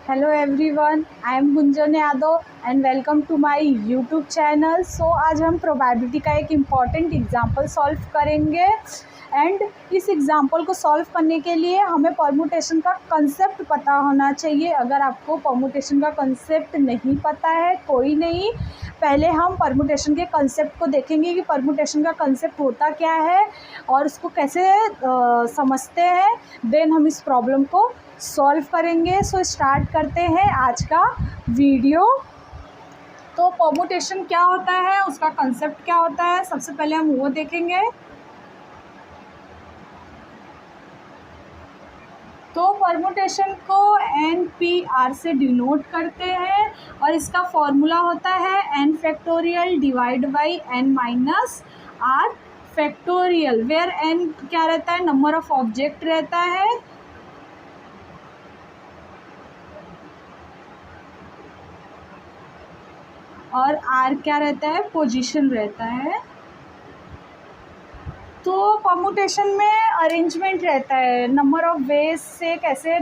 Hello everyone, I am Gunjan Yadav and welcome to my YouTube channel. So आज हम probability का एक इम्पॉर्टेंट एग्जांपल सॉल्व करेंगे एंड इस एग्जांपल को सॉल्व करने के लिए हमें परमुटेशन का कंसेप्ट पता होना चाहिए। अगर आपको परमुटेशन का कंसेप्ट नहीं पता है कोई नहीं, पहले हम परमुटेशन के कंसेप्ट को देखेंगे कि परमुटेशन का कंसेप्ट होता क्या है और उसको कैसे समझते हैं, देन हम इस प्रॉब्लम को सॉल्व करेंगे। सो स्टार्ट करते हैं आज का वीडियो। तो परमुटेशन क्या होता है, उसका कंसेप्ट क्या होता है, सबसे पहले हम वो देखेंगे। तो परमुटेशन को NPR से डिनोट करते हैं और इसका फॉर्मूला होता है n factorial divide by n minus r factorial, where n क्या रहता है, नंबर ऑफ ऑब्जेक्ट रहता है और r क्या रहता है, पोजीशन रहता है। तो परमुटेशन में अरेंजमेंट रहता है, नंबर ऑफ वेज से कैसे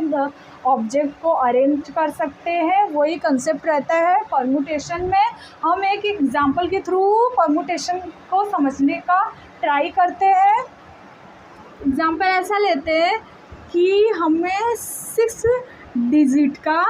ऑब्जेक्ट को अरेंज कर सकते हैं, वही कंसेप्ट रहता है परमुटेशन में। हम एक एग्जांपल के थ्रू परमुटेशन को समझने का ट्राई करते हैं। एग्जांपल ऐसा लेते हैं कि हमें 6 डिजिट का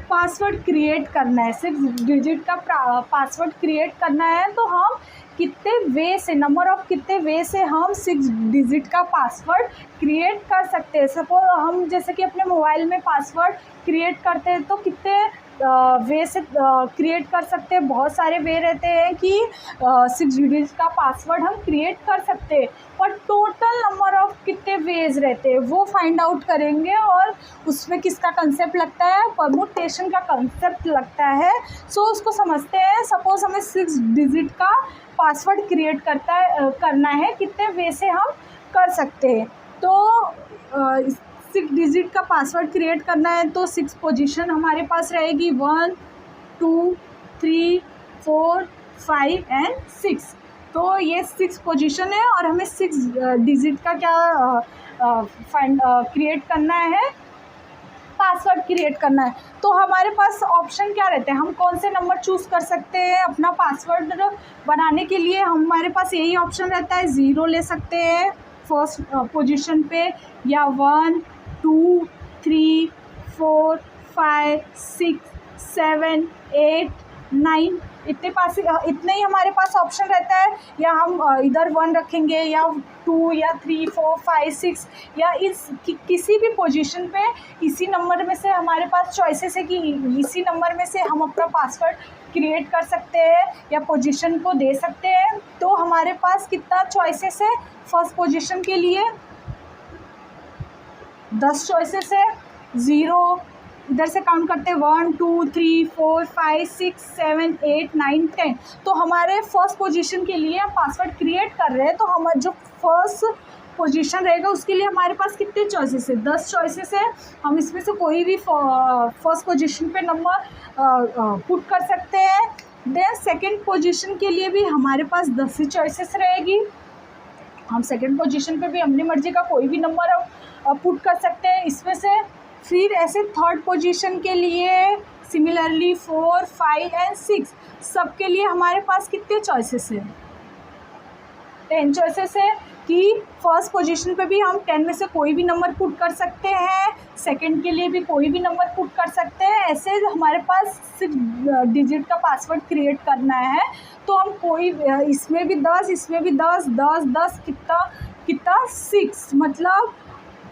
पासवर्ड क्रिएट करना है, 6 डिजिट का पासवर्ड क्रिएट करना है। तो हम कितने वे से, नंबर ऑफ कितने वे से हम 6 डिजिट का पासवर्ड क्रिएट कर सकते हैं। सपोज हम जैसे कि अपने मोबाइल में पासवर्ड क्रिएट करते हैं तो कितने वे से क्रिएट कर सकते हैं, बहुत सारे वे रहते हैं कि 6 डिजिट का पासवर्ड हम क्रिएट कर सकते हैं, पर टोटल नंबर ऑफ कितने वेज रहते हैं वो फाइंड आउट करेंगे और उसमें किसका कंसेप्ट लगता है, परमुटेशन का कंसेप्ट लगता है। सो उसको समझते हैं। सपोज हमें 6 डिजिट का पासवर्ड क्रिएट करना है, कितने वे से हम कर सकते हैं। तो 6 डिजिट का पासवर्ड क्रिएट करना है तो 6 पोजीशन हमारे पास रहेगी, 1 2 3 4 5 एंड 6। तो ये 6 पोजीशन है और हमें 6 डिजिट का क्या क्रिएट करना है, पासवर्ड क्रिएट करना है। तो हमारे पास ऑप्शन क्या रहते हैं, हम कौन से नंबर चूज़ कर सकते हैं अपना पासवर्ड बनाने के लिए। हमारे पास यही ऑप्शन रहता है, 0 ले सकते हैं फर्स्ट पोजीशन पे, या 1 2 3 4 5 6 7 8 9, इतने ही हमारे पास ऑप्शन रहता है। या हम इधर 1 रखेंगे या 2 या 3 4 5 6 या किसी भी पोजीशन पे इसी नंबर में से हमारे पास चॉइसेस है कि इसी नंबर में से हम अपना पासवर्ड क्रिएट कर सकते हैं या पोजीशन को दे सकते हैं। तो हमारे पास कितना चॉइसेस है, फर्स्ट पोजीशन के लिए 10 चॉइसेस है। 0 इधर से काउंट करते हैं, 1 2 3 4 5 6 7 8 9 10। तो हमारे फर्स्ट पोजीशन के लिए हम पासवर्ड क्रिएट कर रहे हैं, तो हमारा जो फर्स्ट पोजीशन रहेगा उसके लिए हमारे पास कितने चॉइसेस है, 10 चॉइसेस है। हम इसमें से कोई भी फर्स्ट पोजीशन पे नंबर पुट कर सकते हैं। देन सेकेंड पोजीशन के लिए भी हमारे पास 10 ही चॉइसेस रहेगी। हम सेकेंड पोजीशन पे भी अपनी मर्जी का कोई भी नंबर पुट कर सकते हैं इसमें से। फिर ऐसे थर्ड पोजीशन के लिए सिमिलरली 4 5 एंड 6 सबके लिए हमारे पास कितने चॉइसेस हैं, 10 चॉइसेस है कि फर्स्ट पोजीशन पे भी हम 10 में से कोई भी नंबर पुट कर सकते हैं, सेकंड के लिए भी कोई भी नंबर पुट कर सकते हैं। ऐसे हमारे पास 6 डिजिट का पासवर्ड क्रिएट करना है तो हम कोई इसमें भी 10, इसमें भी 10 10 10 कितना 6, मतलब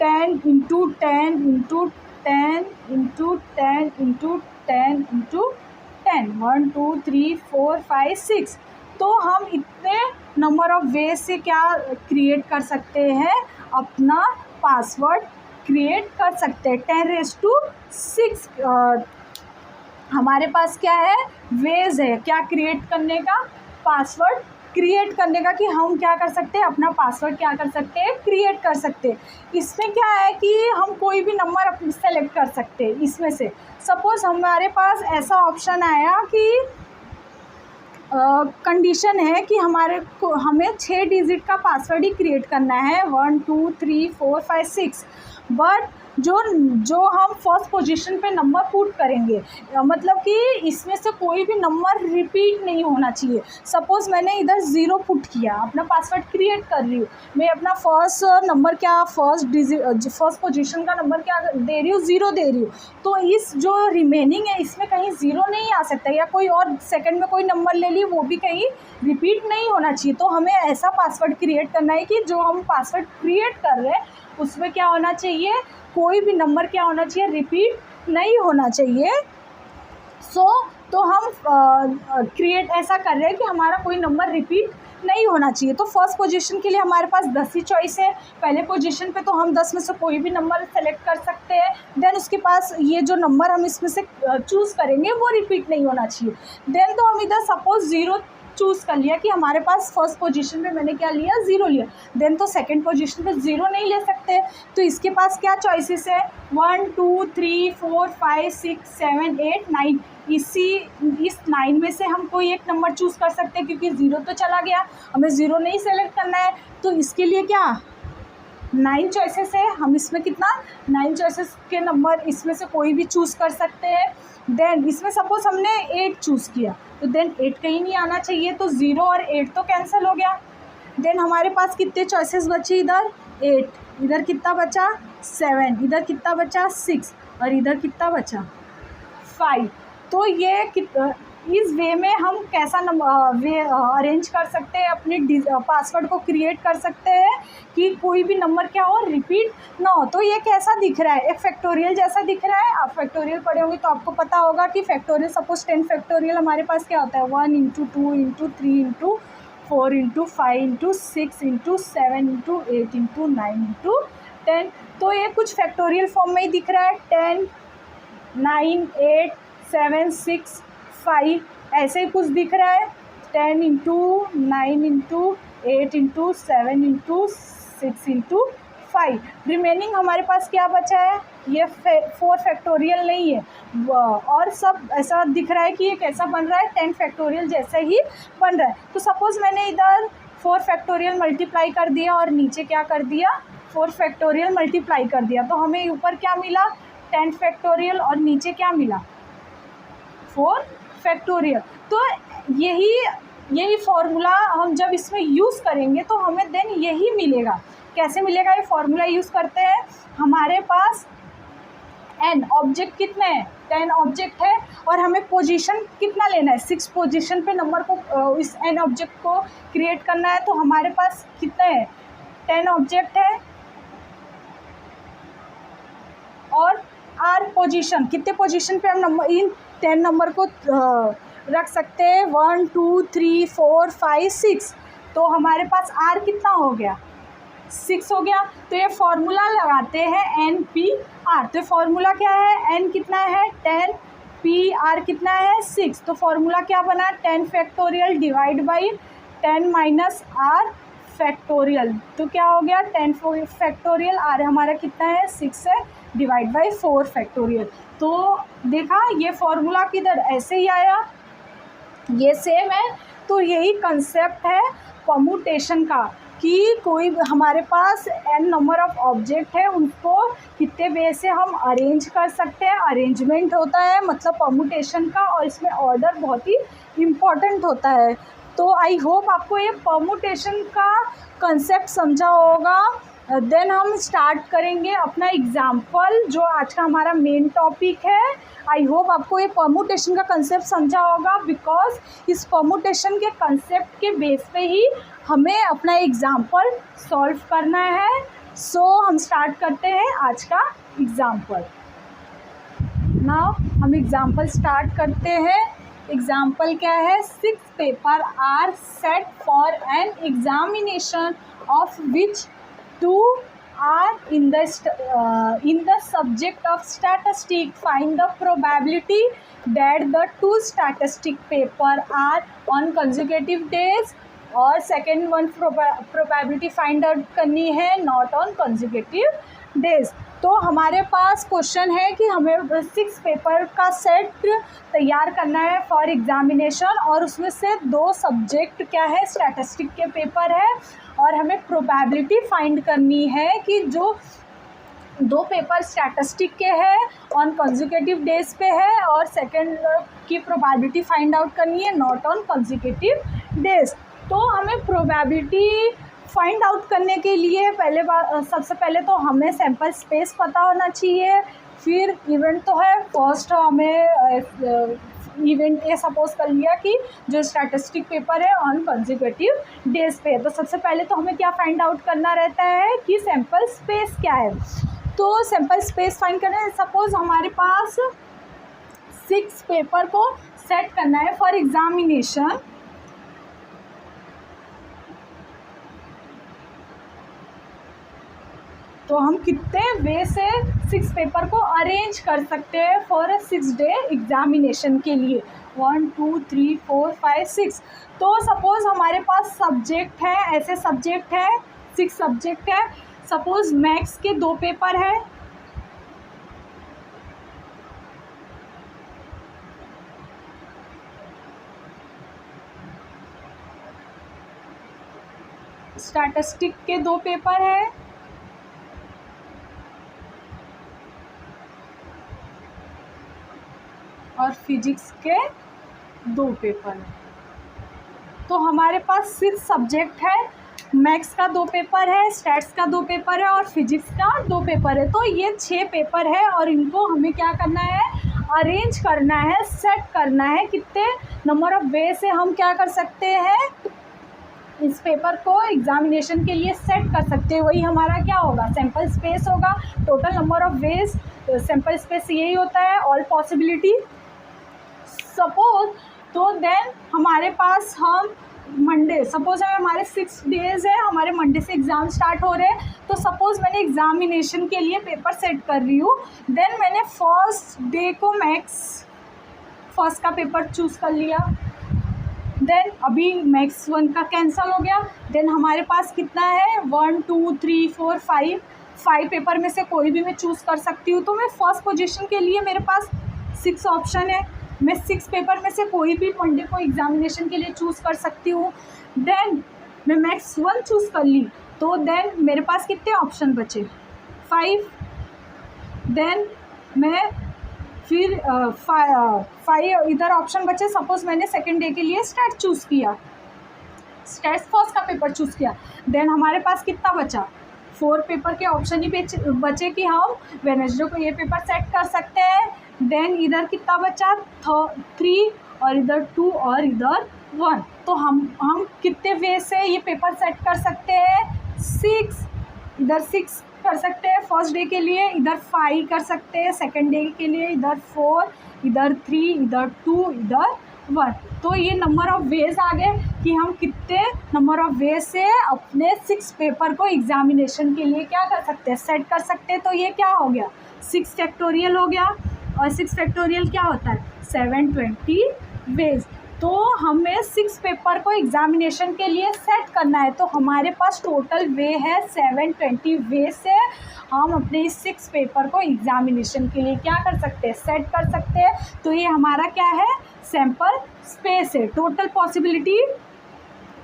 10 into 10 into 10 into 10 into 10 into 10, 1 2 3 4 5 6। तो हम इतने नंबर ऑफ वे से क्या क्रिएट कर सकते हैं, अपना पासवर्ड क्रिएट कर सकते हैं। 10⁻6 हमारे पास क्या है, वेज है क्या क्रिएट करने का, पासवर्ड क्रिएट करने का, कि हम क्या कर सकते हैं, अपना पासवर्ड क्या कर सकते हैं, क्रिएट कर सकते हैं। इसमें क्या है कि हम कोई भी नंबर सेलेक्ट कर सकते हैं इसमें से। सपोज़ हमारे पास ऐसा ऑप्शन आया कि कंडीशन है कि हमें 6 डिजिट का पासवर्ड ही क्रिएट करना है, 1 2 3 4 5 6। बट जो हम फर्स्ट पोजीशन पे नंबर पुट करेंगे, मतलब कि इसमें से कोई भी नंबर रिपीट नहीं होना चाहिए। सपोज मैंने इधर 0 पुट किया, अपना पासवर्ड क्रिएट कर रही हूँ, मैं अपना फर्स्ट पोजीशन का नंबर क्या दे रही हूँ, 0 दे रही हूँ। तो इस जो रिमेनिंग है इसमें कहीं 0 नहीं आ सकता, या कोई और सेकंड में कोई नंबर ले ली वो भी कहीं रिपीट नहीं होना चाहिए। तो हमें ऐसा पासवर्ड क्रिएट करना है कि जो हम पासवर्ड क्रिएट कर रहे हैं उसमें क्या होना चाहिए, कोई भी नंबर क्या होना चाहिए, रिपीट नहीं होना चाहिए। तो हम क्रिएट ऐसा कर रहे हैं कि हमारा कोई नंबर रिपीट नहीं होना चाहिए। तो फर्स्ट पोजीशन के लिए हमारे पास 10 ही चॉइस है। पहले पोजीशन पे तो हम 10 में से कोई भी नंबर सेलेक्ट कर सकते हैं। देन उसके पास ये जो नंबर हम इसमें से चूज़ करेंगे वो रिपीट नहीं होना चाहिए। देन तो हम इधर सपोज 0 चूज़ कर लिया कि हमारे पास फर्स्ट पोजीशन पे मैंने क्या लिया, 0 लिया। देन तो सेकंड पोजीशन पे 0 नहीं ले सकते, तो इसके पास क्या चॉइसेस है, 1 2 3 4 5 6 7 8 9। इस 9 में से हम कोई एक नंबर चूज़ कर सकते हैं, क्योंकि 0 तो चला गया, हमें 0 नहीं सेलेक्ट करना है। तो इसके लिए क्या 9 चॉइसेस है, हम इसमें कितना 9 चॉइसेस के नंबर इसमें से कोई भी चूज़ कर सकते हैं। देन इसमें सपोज हमने 8 चूज़ किया, तो देन 8 कहीं नहीं आना चाहिए, तो 0 और 8 तो कैंसिल हो गया। देन हमारे पास कितने चॉइसेस बचे, इधर 8, इधर कितना बचा 7, इधर कितना बचा 6, और इधर कितना बचा 5। तो ये इस वे में हम कैसा अरेंज कर सकते हैं, अपने पासवर्ड को क्रिएट कर सकते हैं कि कोई भी नंबर क्या हो, रिपीट ना हो। तो ये कैसा दिख रहा है, एक फैक्टोरियल जैसा दिख रहा है। आप फैक्टोरियल पढ़े होंगे तो आपको पता होगा कि फैक्टोरियल, सपोज 10 फैक्टोरियल हमारे पास क्या होता है, 1 × 2 × 3 × 4 × 5 × 6 × 7 × 8 × 9 × 10। तो ये कुछ फैक्टोरियल फॉर्म में ही दिख रहा है, 10 9 8 7 6 5 ऐसे ही कुछ दिख रहा है, 10 × 9 × 8 × 7 × 6 × 5। रिमेनिंग हमारे पास क्या बचा है, ये 4 फैक्टोरियल नहीं है, और सब ऐसा दिख रहा है कि ये कैसा बन रहा है, 10 फैक्टोरियल जैसा ही बन रहा है। तो सपोज़ मैंने इधर 4 फैक्टोरियल मल्टीप्लाई कर दिया और नीचे क्या कर दिया, 4 फैक्टोरियल मल्टीप्लाई कर दिया, तो हमें ऊपर क्या मिला 10 फैक्टोरियल और नीचे क्या मिला 4 फैक्टोरियल। तो यही फॉर्मूला हम जब इसमें यूज़ करेंगे तो हमें देन यही मिलेगा। कैसे मिलेगा, ये फॉर्मूला यूज़ करते हैं, हमारे पास n ऑब्जेक्ट कितने हैं, 10 ऑब्जेक्ट है, और हमें पोजीशन कितना लेना है, 6 पोजीशन पे नंबर को इस n ऑब्जेक्ट को क्रिएट करना है। तो हमारे पास कितने हैं, 10 ऑब्जेक्ट है, और r पोजीशन, कितने पोजीशन पे हम नंबर इन 10 नंबर को रख सकते हैं, 1 2 3 4 5 6। तो हमारे पास r कितना हो गया, 6 हो गया। तो ये फॉर्मूला लगाते हैं NPR। तो फॉर्मूला क्या है, n कितना है 10, PR कितना है 6। तो फॉर्मूला क्या बना, 10 factorial divide by 10 minus r factorial. तो क्या हो गया 10 फैक्टोरियल, r हमारा कितना है 6 है, डिवाइड बाई 4 फैक्टोरियल। तो देखा ये फॉर्मूला किधर ऐसे ही आया, ये सेम है। तो यही कंसेप्ट है परम्यूटेशन का, कि कोई हमारे पास n नंबर ऑफ ऑब्जेक्ट है, उनको कितने वे से हम अरेंज कर सकते हैं। अरेंजमेंट होता है मतलब परम्यूटेशन का, और इसमें ऑर्डर बहुत ही इम्पॉर्टेंट होता है। तो आई होप आपको ये परम्यूटेशन का कंसेप्ट समझा होगा। देन हम स्टार्ट करेंगे अपना एग्जाम्पल, जो आज का हमारा मेन टॉपिक है। आई होप आपको ये परम्यूटेशन का कंसेप्ट समझा होगा, बिकॉज इस परम्यूटेशन के कंसेप्ट के बेस पे ही हमें अपना एग्जाम्पल सॉल्व करना है। सो हम स्टार्ट करते हैं आज का एग्जाम्पल। नाउ हम एग्जाम्पल स्टार्ट करते हैं। एग्जाम्पल क्या है, 6 paper are set for an examination of which 2 are in the subject of statistics. Find the probability that the 2 statistic paper are on consecutive days, और second one probability find out करनी है not on consecutive days. तो हमारे पास question है कि हमें 6 paper का set तैयार करना है फॉर एग्जामिनेशन, और उसमें से 2 सब्जेक्ट क्या है, स्टैटिस्टिक के पेपर है, और हमें प्रोबेबिलिटी फाइंड करनी है कि जो 2 पेपर स्टैटिस्टिक के हैं ऑन कंसेक्यूटिव डेज पे है, और सेकंड की प्रोबेबिलिटी फाइंड आउट करनी है नॉट ऑन कंसेक्यूटिव डेज। तो हमें प्रोबेबिलिटी फाइंड आउट करने के लिए सबसे पहले तो हमें सैम्पल स्पेस पता होना चाहिए, फिर इवेंट तो है फर्स्ट, हमें इवेंट ये सपोज कर लिया कि जो स्टैटिस्टिक पेपर है ऑन कंसेक्यूटिव डेज पे, तो सबसे पहले तो हमें क्या फाइंड आउट करना रहता है कि सैम्पल स्पेस क्या है। तो सैम्पल स्पेस फाइंड करना है, सपोज हमारे पास 6 पेपर को सेट करना है फॉर एग्जामिनेशन, तो हम कितने वे से 6 पेपर को अरेंज कर सकते हैं फॉर 6 डे एग्जामिनेशन के लिए, 1 2 3 4 5 6। तो सपोज़ हमारे पास सब्जेक्ट है, ऐसे सब्जेक्ट है 6 सब्जेक्ट है, सपोज़ मैथ्स के 2 पेपर है, स्टैटिस्टिक के 2 पेपर है, और फिजिक्स के 2 पेपर है। तो हमारे पास 6 सब्जेक्ट है, मैथ्स का 2 पेपर है, स्टैट्स का 2 पेपर है, और फिजिक्स का 2 पेपर है। तो ये 6 पेपर है, और इनको हमें क्या करना है, अरेंज करना है, सेट करना है। कितने नंबर ऑफ वे से हम क्या कर सकते हैं, इस पेपर को एग्जामिनेशन के लिए सेट कर सकते हैं, वही हमारा क्या होगा, सैम्पल स्पेस होगा। Total number of ways, sample space यही होता है, ऑल पॉसिबिलिटी सपोज। तो देन हमारे पास हम मंडे, सपोज हमारे 6 डेज है, हमारे मंडे से एग्ज़ाम स्टार्ट हो रहे हैं, तो सपोज़ मैंने एग्ज़ामिनेशन के लिए पेपर सेट कर रही हूँ। देन मैंने फर्स्ट डे को मैथ्स फर्स्ट का पेपर चूज़ कर लिया, देन अभी मैथ्स 1 का कैंसिल हो गया। देन हमारे पास कितना है, 1 2 3 4 5 पेपर में से कोई भी मैं चूज़ कर सकती हूँ। तो मैं फर्स्ट पोजीशन के लिए मेरे पास 6 ऑप्शन है, मैं 6 पेपर में से कोई भी मंडे को एग्जामिनेशन के लिए चूज़ कर सकती हूँ। देन मैं मैथ्स 1 चूज़ कर ली, तो देन मेरे पास कितने ऑप्शन बचे, 5। देन मैं फिर 5 इधर ऑप्शन बचे, सपोज मैंने सेकेंड डे के लिए स्टैट चूज़ किया, स्टैट्स फर्स्ट का पेपर चूज़ किया। देन हमारे पास कितना बचा, 4 पेपर के ऑप्शन ही बचे कि हम वेडनेसडे को ये पेपर सेट कर सकते हैं। देन इधर कितना बचा, 3, और इधर 2 और इधर 1। तो हम कितने वे से ये पेपर सेट कर सकते हैं, 6, इधर 6 कर सकते हैं फर्स्ट डे के लिए, इधर 5 कर सकते हैं सेकंड डे के लिए, इधर 4, इधर 3, इधर 2, इधर 1। तो ये नंबर ऑफ़ वेज आ गए कि हम कितने नंबर ऑफ़ वेज से अपने 6 पेपर को एग्जामिनेशन के लिए क्या कर सकते हैं, सेट कर सकते हैं। तो ये क्या हो गया, 6 फैक्टोरियल हो गया, और 6 फैक्टोरियल क्या होता है, 720 वेज। तो हमें 6 पेपर को एग्जामिनेशन के लिए सेट करना है, तो हमारे पास टोटल वे है 720 वे से हम अपने इस 6 पेपर को एग्जामिनेशन के लिए क्या कर सकते हैं, सेट कर सकते हैं। तो ये हमारा क्या है, सैम्पल स्पेस है। टोटल पॉसिबिलिटी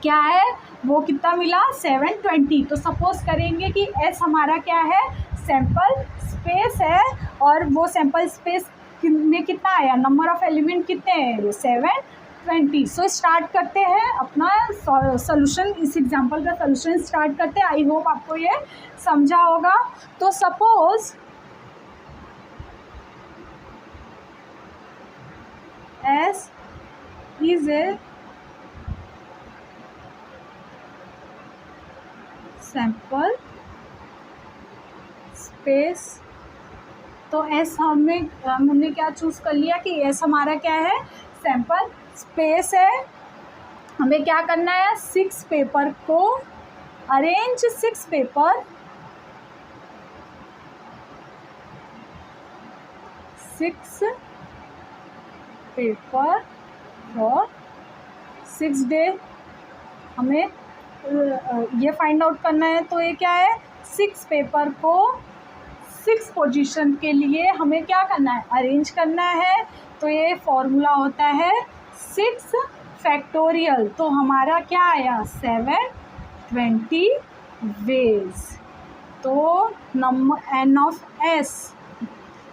क्या है, वो कितना मिला, 720। तो सपोज करेंगे कि एस हमारा क्या है, सैम्पल स्पेस है, और वो सैम्पल स्पेस में कितना आया, नंबर ऑफ़ एलिमेंट कितने हैं, 720। सो स्टार्ट करते हैं अपना सोल्यूशन, इस एग्जांपल का सोल्यूशन स्टार्ट करते हैं। आई होप आपको ये समझा होगा। तो suppose S is a sample space, तो एस हमने क्या चूज़ कर लिया कि एस हमारा क्या है, सैम्पल स्पेस है। हमें क्या करना है, 6 पेपर को अरेंज, 6 पेपर फॉर 6 डे। हमें ये फाइंड आउट करना है, तो ये क्या है, 6 पेपर को 6 पोजीशन के लिए हमें क्या करना है, अरेंज करना है। तो ये फॉर्मूला होता है 6 फैक्टोरियल। तो हमारा क्या आया 720 वेज। तो number n of s,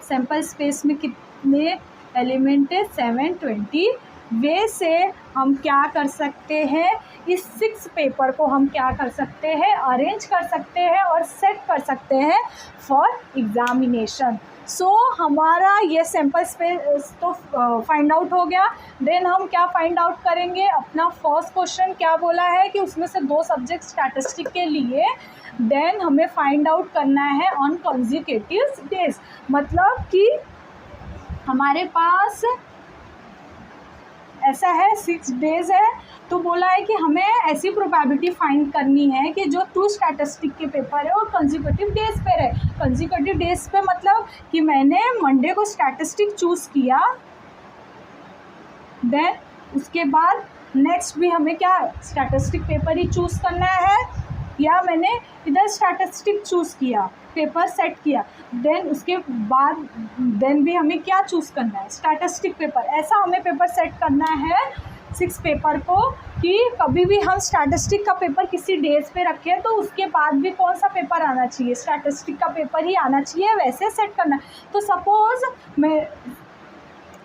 sample space में कितने एलिमेंट है 720 वे से हम क्या कर सकते हैं, इस 6 पेपर को हम क्या कर सकते हैं, अरेंज कर सकते हैं और सेट कर सकते हैं फॉर एग्जामिनेशन। सो हमारा ये सैम्पल स्पेस तो फाइंड आउट हो गया। देन हम क्या फाइंड आउट करेंगे, अपना फर्स्ट क्वेश्चन क्या बोला है कि उसमें से 2 सब्जेक्ट स्टैटिस्टिक के लिए। देन हमें फाइंड आउट करना है ऑन कॉन्जिक्यूटिव डेज, मतलब कि हमारे पास ऐसा है 6 डेज है। तो बोला है कि हमें ऐसी प्रोबेबिलिटी फाइंड करनी है कि जो 2 स्टैटिस्टिक के पेपर है वो कंसेक्यूटिव डेज पे रहे। कंसेक्यूटिव डेज पे मतलब कि मैंने मंडे को स्टैटिस्टिक चूज़ किया, देन उसके बाद नेक्स्ट भी हमें क्या स्टैटिस्टिक पेपर ही चूज़ करना है, या मैंने इधर स्टैटिस्टिक चूज़ किया, पेपर सेट किया, देन उसके बाद देन भी हमें क्या चूज़ करना है, स्टैटिस्टिक पेपर। ऐसा हमें पेपर सेट करना है 6 पेपर को कि कभी भी हम स्टैटिस्टिक का पेपर किसी डेज पे रखें तो उसके बाद भी कौन सा पेपर आना चाहिए, स्टैटिस्टिक का पेपर ही आना चाहिए, वैसे सेट करना है। तो सपोज़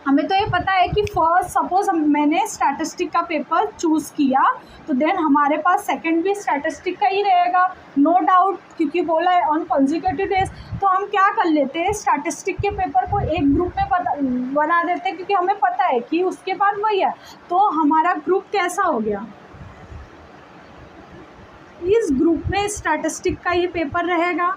हमें तो ये पता है कि फर्स्ट सपोज मैंने स्टैटिस्टिक का पेपर चूज़ किया, तो देन हमारे पास सेकंड भी स्टैटिस्टिक का ही रहेगा, नो डाउट, क्योंकि बोला है ऑन कॉन्जिक्यूटिव डेज। तो हम क्या कर लेते हैं, स्टैटिस्टिक के पेपर को एक ग्रुप में बना देते हैं, क्योंकि हमें पता है कि उसके बाद वही है। तो हमारा ग्रुप कैसा हो गया, इस ग्रुप में स्टैटिस्टिक का ही पेपर रहेगा।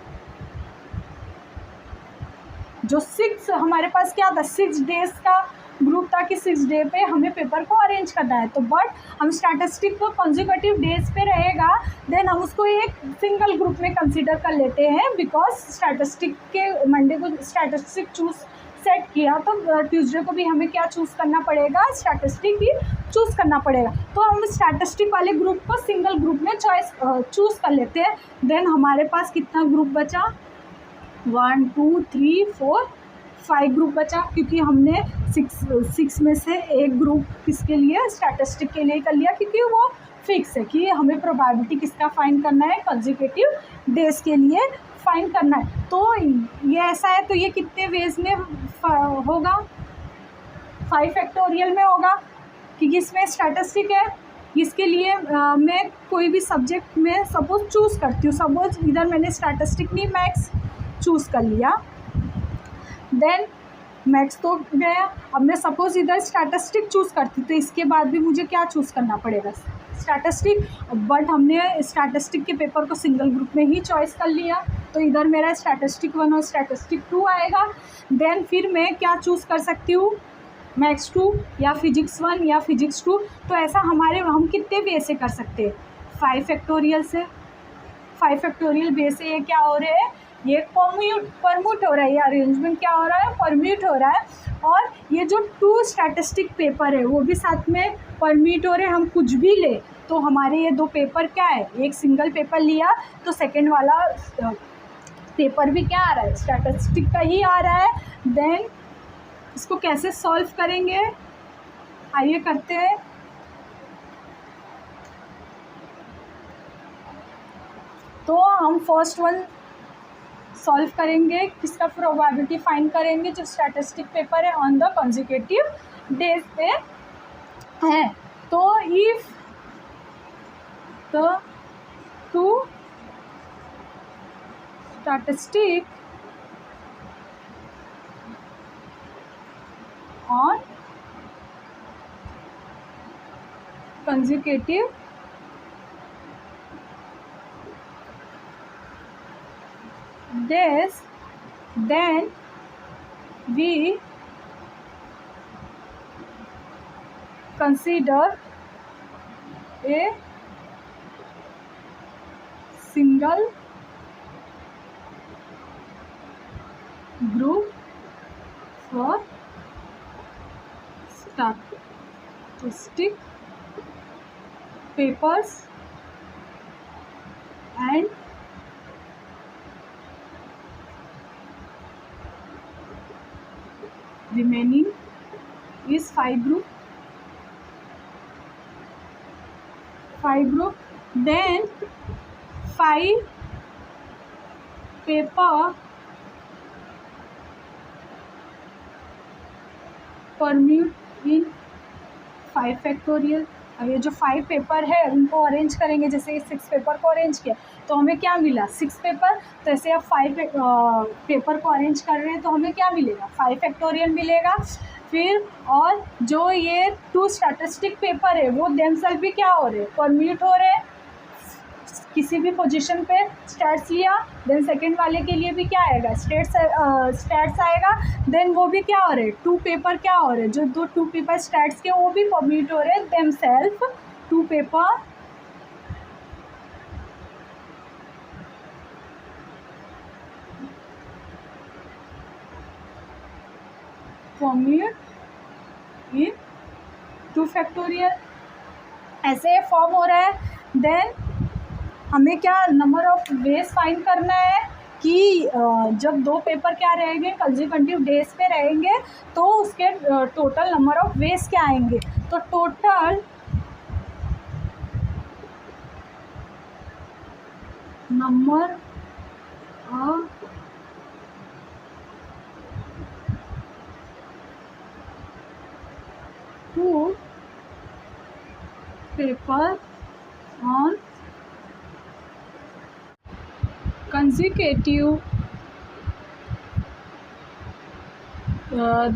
जो 6 हमारे पास क्या था, 6 डेज का ग्रुप था कि 6 डे पे हमें पेपर को अरेंज करना है। तो बट हम स्टैटिस्टिक को कॉन्जिक्यूटिव डेज पे रहेगा, देन हम उसको एक सिंगल ग्रुप में कंसीडर कर लेते हैं, बिकॉज स्टैटिस्टिक के मंडे को स्टैटिस्टिक चूज़ सेट किया तो ट्यूसडे को भी हमें क्या चूज़ करना पड़ेगा, स्टैटिस्टिक ही चूज़ करना पड़ेगा। तो हम स्टैटिस्टिक वाले ग्रुप को सिंगल ग्रुप में चूज़ कर लेते हैं। देन हमारे पास कितना ग्रुप बचा, 1 2 3 4 5 ग्रुप बचा, क्योंकि हमने 6 में से एक ग्रुप किसके लिए, स्टैटिस्टिक के लिए कर लिया, क्योंकि वो फिक्स है कि हमें प्रोबेबिलिटी किसका फाइंड करना है, कंसेक्यूटिव डेज के लिए फाइंड करना है। तो ये ऐसा है, तो ये कितने वेज में होगा, 5 फैक्टोरियल में होगा, क्योंकि इसमें स्टैटिस्टिक है। इसके लिए मैं कोई भी सब्जेक्ट में सपोज चूज़ करती हूँ, सपोज इधर मैंने स्टैटिस्टिक नहीं मैथ्स चूज़ कर लिया, देन मैथ्स तो गया। अब मैं सपोज इधर स्टैटिस्टिक चूज़ करती तो इसके बाद भी मुझे क्या चूज़ करना पड़ेगा, स्टैटिस्टिक। बट हमने स्टैटिस्टिक के पेपर को सिंगल ग्रुप में ही चॉइस कर लिया, तो इधर मेरा स्टैटिस्टिक 1 और स्टैटिस्टिक 2 आएगा। देन फिर मैं क्या चूज़ कर सकती हूँ, मैथ्स 2 या फिजिक्स 1 या फिजिक्स 2। तो ऐसा हम कितने वे से कर सकते हैं, 5 फैक्टोरियल से। 5 फैक्टोरियल वे से ये क्या हो रहे हैं, ये परम्यूट हो रहा है, ये अरेंजमेंट क्या हो रहा है, परम्यूट हो रहा है। और ये जो 2 स्टैटिस्टिक पेपर है वो भी साथ में परम्यूट हो रहे हैं। हम कुछ भी ले तो हमारे ये 2 पेपर क्या है, एक सिंगल पेपर लिया तो सेकंड वाला पेपर भी क्या आ रहा है, स्टैटिस्टिक का ही आ रहा है। देन इसको कैसे सॉल्व करेंगे, आइए करते हैं। तो हम फर्स्ट वन सॉल्व करेंगे, किसका प्रोबेबिलिटी फाइंड करेंगे, जो स्टैटिस्टिक पेपर है ऑन द कॉन्जिक्यूटिव डेज पे है। तो if the 2 statistic on consecutive days, then we consider a single group for statistic papers and remaining is 5 group, then 5 paper permute in 5 factorial. अब ये जो 5 paper है उनको arrange करेंगे, जैसे 6 पेपर को अरेंज किया तो हमें क्या मिला 6 पेपर, तो ऐसे अब 5 पेपर को अरेंज कर रहे हैं तो हमें क्या मिलेगा 5 फैक्टोरियल मिलेगा। फिर और जो ये 2 स्टैटिस्टिक पेपर है वो देमसेल्फ भी क्या हो रहे हैं परम्यूट हो रहे हैं, किसी भी पोजीशन पे स्टैट्स लिया, देन सेकंड वाले के लिए भी क्या आएगा स्टैट्स आएगा, देन वो भी क्या हो रहे हैं 2 पेपर क्या हो रहे हैं, जो 2 पेपर स्टैट्स के वो भी परम्यूट हो रहे हैं देमसेल्फ 2 पेपर परम्यूट इन 2 फैक्टोरियल, ऐसे फॉर्म हो रहा है। देन हमें क्या नंबर ऑफ वेज फाइंड करना है कि जब 2 पेपर क्या रहेंगे कंसेक्यूटिव डेज पे रहेंगे तो उसके टोटल नंबर ऑफ वेज क्या आएंगे, तो total number of two paper on consecutive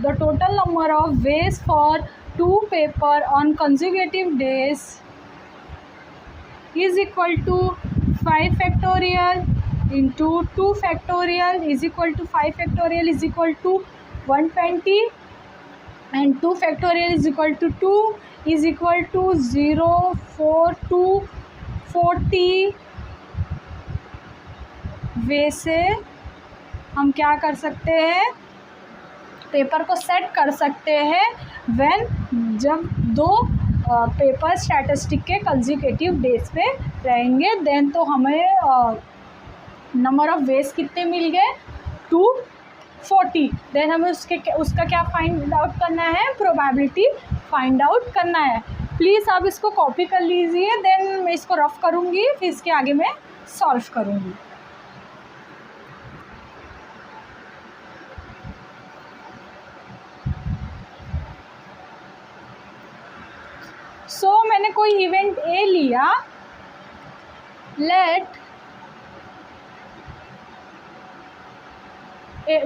the total number of ways for 2 paper on consecutive days is equal to 5 factorial into 2 factorial is equal to 5 factorial is equal to 120 and 2 factorial is equal to 2 is equal to 0 4 2 40 वे से हम क्या कर सकते हैं paper को set कर सकते हैं व्हेन जब 2 पेपर स्टैटिस्टिक के कंसेक्यूटिव डेज पे रहेंगे, देन तो हमें नंबर ऑफ वेज कितने मिल गए 240, देन हमें उसका क्या फाइंड आउट करना है प्रोबेबिलिटी फाइंड आउट करना है। प्लीज़ आप इसको कॉपी कर लीजिए, देन मैं इसको रफ करूँगी फिर इसके आगे मैं सॉल्व करूँगी। मैंने कोई इवेंट ए लिया,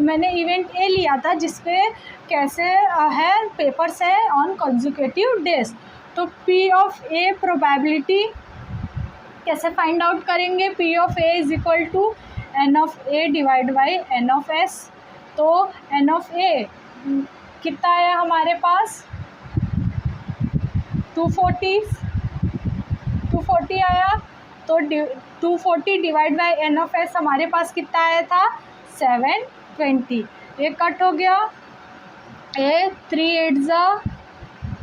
मैंने इवेंट ए लिया था जिसपे कैसे है पेपर्स है ऑन कंसेक्यूटिव डेज, तो पी ऑफ ए प्रोबेबिलिटी कैसे फाइंड आउट करेंगे, P of A is equal to N of A divide by N of S, तो एन ऑफ ए कितना है हमारे पास 240 आया, तो 240 divide by N of S हमारे पास कितना आया था 720, ये कट हो गया, ए 3 8 ज़ा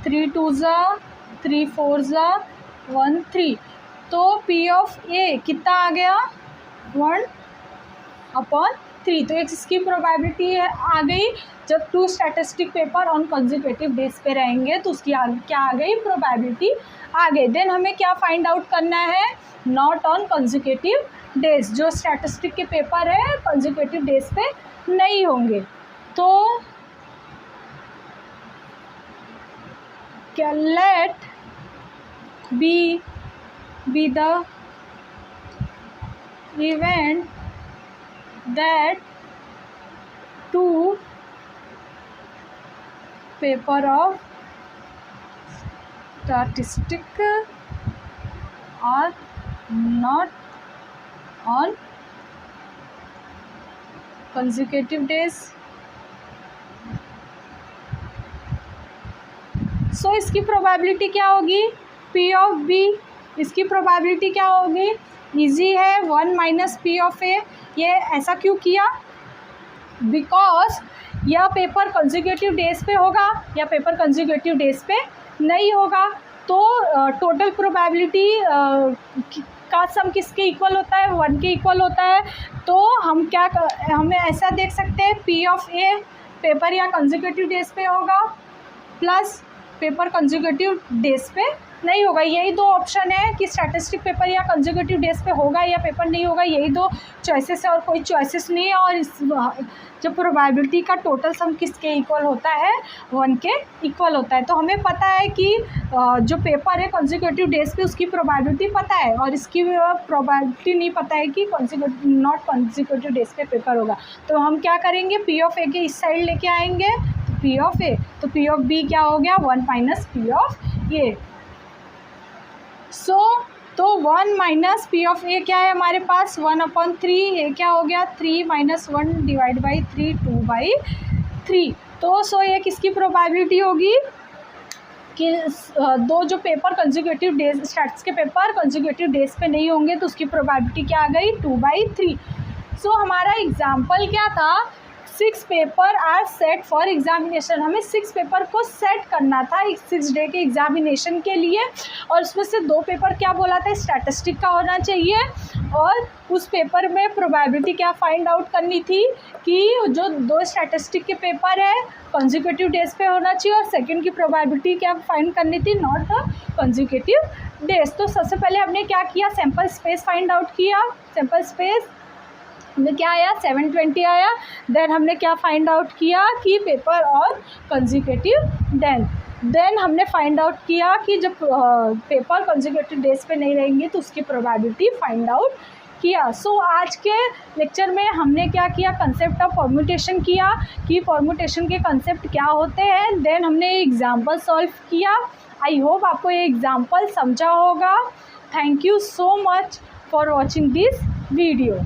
3 2 ज़ा 3 4 ज़ा 1 3, तो पी ऑफ ए कितना आ गया 1/3, तो इसकी प्रोबेबिलिटी आ गई जब 2 statistic paper on consecutive days पे रहेंगे तो उसकी क्या आ गई प्रोबेबिलिटी आ गई। देन हमें क्या फाइंड आउट करना है नॉट ऑन कंसेक्यूटिव डेज, जो स्टैटिस्टिक के पेपर है कंसेक्यूटिव डेज पे नहीं होंगे, तो क्या let B the event that 2 paper of statistic are not on consecutive days, सो इसकी प्रोबेबिलिटी क्या होगी P ऑफ B, इसकी प्रोबेबिलिटी क्या होगी इजी है 1 माइनस पी ऑफ ए। ये ऐसा क्यों किया बिकॉज यह पेपर कंसेक्यूटिव डेज पे होगा या पेपर कंसेक्यूटिव डेज पे नहीं होगा, तो टोटल प्रोबेबिलिटी का सम किसके इक्वल होता है 1 के इक्वल होता है, तो हमें ऐसा देख सकते हैं पी ऑफ ए पेपर या कंसेक्यूटिव डेज पे होगा, प्लस पेपर कंसेक्यूटिव डेज पे नहीं होगा। यही दो ऑप्शन है कि स्टैटिस्टिक पेपर या कंसेक्यूटिव डेज पे होगा या पेपर नहीं होगा, यही दो चॉइसेस है और कोई चॉइसेस नहीं है। और इस जो प्रोबेबिलिटी का टोटल सम किसके इक्वल होता है, 1 के इक्वल होता है। तो हमें पता है कि जो पेपर है कंसेक्यूटिव डेज पे उसकी प्रोबेबिलिटी पता है और इसकी प्रोबेबिलिटी नहीं पता है कि नॉट कंसेक्यूटिव डेज पे पेपर होगा। तो हम क्या करेंगे, पी ऑफ ए के इस साइड लेके आएंगे, पी ऑफ ए, तो पी ऑफ बी क्या हो गया, 1 माइनस पी ऑफ ए। तो 1 माइनस पी ऑफ ए क्या है हमारे पास, 1/3, ए क्या हो गया 3 माइनस 1 डिवाइड बाई 3, 2/3। तो ये किसकी प्रोबेबिलिटी होगी कि दो जो पेपर कंसेक्यूटिव डेज, स्टैट्स के पेपर कंसेक्यूटिव डेज पे नहीं होंगे तो उसकी प्रोबेबिलिटी क्या आ गई, 2/3। हमारा एग्जाम्पल क्या था, 6 paper are set for examination. हमें 6 पेपर को सेट करना था 6 डे के एग्जामिनेशन के लिए, और उसमें से 2 पेपर क्या बोला था, स्टैटिस्टिक का होना चाहिए, और उस पेपर में प्रोबेबिलिटी क्या फाइंड आउट करनी थी कि जो 2 स्टैटिस्टिक के पेपर है कंसेक्यूटिव डेज पे होना चाहिए, और सेकंड की प्रोबेबिलिटी क्या फाइंड करनी थी, नॉट कंसेक्यूटिव डेज। तो सबसे पहले हमने क्या किया, सैम्पल स्पेस फाइंड आउट किया। सैम्पल स्पेस में क्या आया, 720 आया। देन हमने क्या फाइंड आउट किया कि पेपर और कंसेक्यूटिव देन हमने फाइंड आउट किया कि जब पेपर कंसेक्यूटिव डेज पे नहीं रहेंगे तो उसकी प्रोबेबिलिटी फाइंड आउट किया। आज के लेक्चर में हमने क्या किया, कंसेप्ट ऑफ परम्यूटेशन किया कि परम्यूटेशन के कंसेप्ट क्या होते हैं। देन हमने एग्जाम्पल सॉल्व किया। आई होप आपको ये एग्जाम्पल समझा होगा। Thank you so much for watching this video.